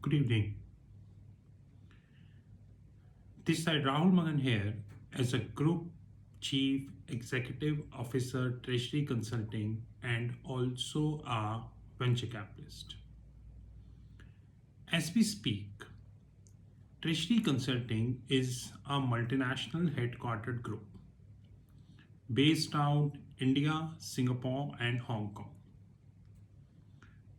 Good evening. This side Rahul Magan here as a Group Chief Executive Officer, Treasury Consulting, and also a venture capitalist. As we speak, Treasury Consulting is a multinational headquartered group based out India, Singapore, and Hong Kong.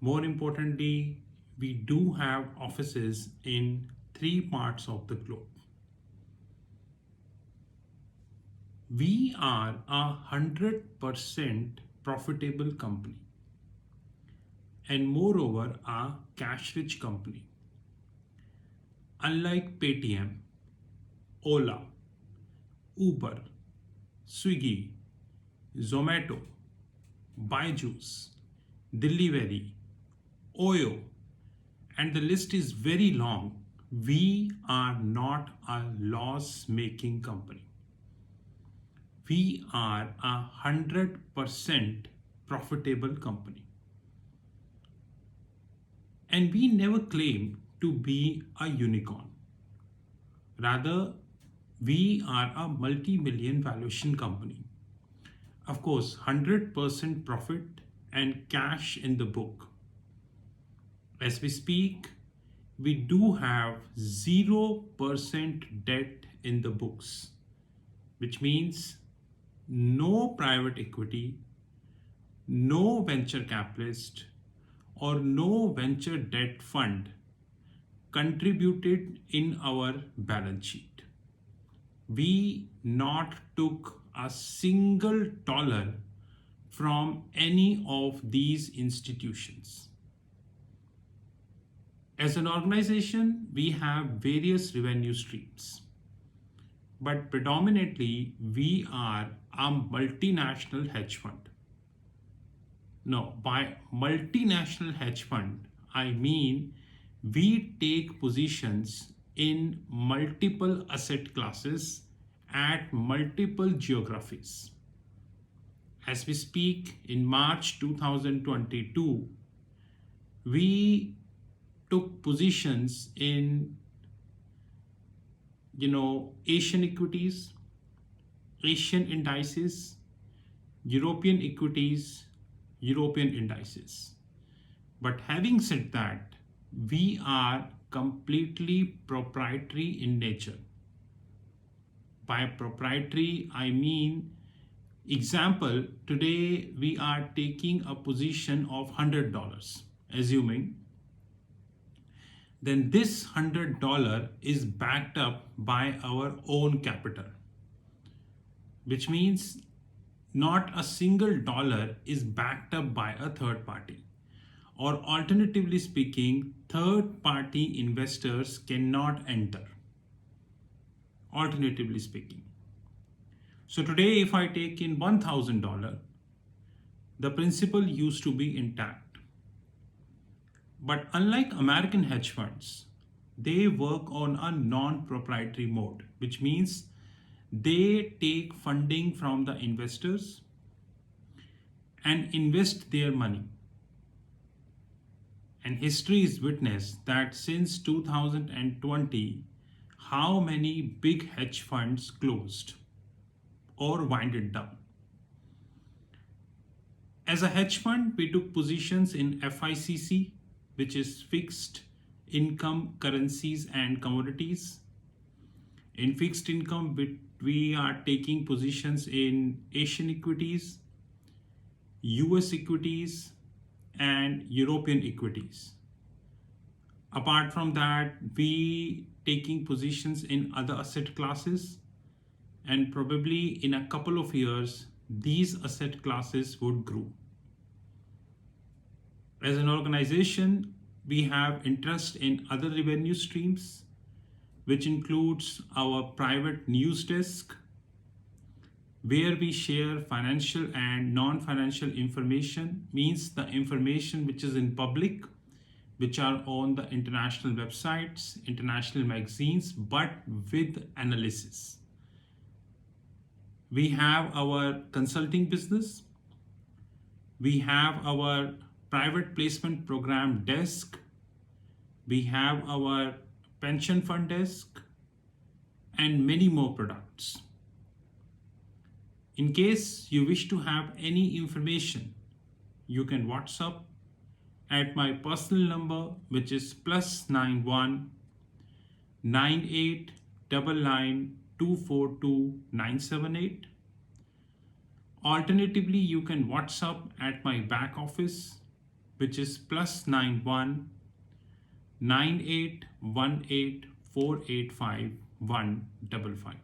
More importantly, we do have offices in 3 parts of the globe. We are a 100% profitable company and moreover a cash rich company. Unlike Paytm, Ola, Uber, Swiggy, Zomato, Byju's, Delivery, Oyo, and the list is very long, we are not a loss making company. We are a 100% profitable company. And we never claim to be a unicorn. Rather, we are a multi-million valuation company. Of course, 100% profit and cash in the book. As we speak, we do have 0% debt in the books, which means no private equity, no venture capitalist, or no venture debt fund contributed in our balance sheet. We not took a single dollar from any of these institutions. As an organization, we have various revenue streams, but predominantly we are a multinational hedge fund. No, by multinational hedge fund, I mean we take positions in multiple asset classes at multiple geographies. As we speak, in March 2022, we took positions in Asian equities, Asian indices, European equities, European indices. But having said that, we are completely proprietary in nature. By proprietary, I mean, example, today we are taking a position of $100, assuming, then this $100 is backed up by our own capital, which means not a single dollar is backed up by a third party. Or alternatively speaking, third party investors cannot enter. Alternatively speaking. So today if I take in $1,000, the principal used to be intact. But unlike American hedge funds, they work on a non-proprietary mode, which means they take funding from the investors and invest their money. And history is witness that since 2020, how many big hedge funds closed or winded down. As a hedge fund, we took positions in FICC, which is fixed income currencies and commodities. In fixed income, we are taking positions in Asian equities, US equities, and European equities. Apart from that, we taking positions in other asset classes, and probably in a couple of years, these asset classes would grow. As an organization, we have interest in other revenue streams, which includes our private news desk, where we share financial and non-financial information, means the information which is in public, which are on the international websites, international magazines, but with analysis. We have our consulting business. We have our private placement program desk, We have our pension fund desk and many more products. In case you wish to have any information, you can WhatsApp at my personal number, which is +91 9899 242 978. Alternatively, you can WhatsApp at my back office, which is +91 9818 485 155.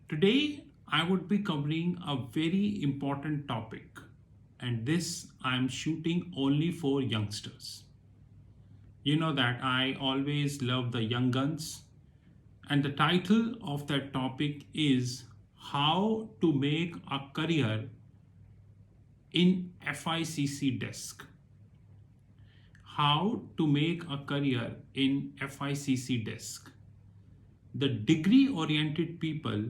Today, I would be covering a very important topic, and this I'm shooting only for youngsters. You know that I always love the young guns, and the title of that topic is How to Make a Career in FICC Desk. How to make a career in FICC Desk. The degree oriented people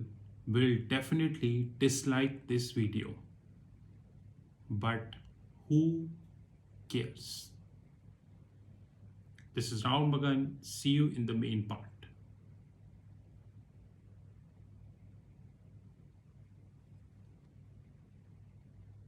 will definitely dislike this video, but who cares? This is Rahul Magan. See you in the main part.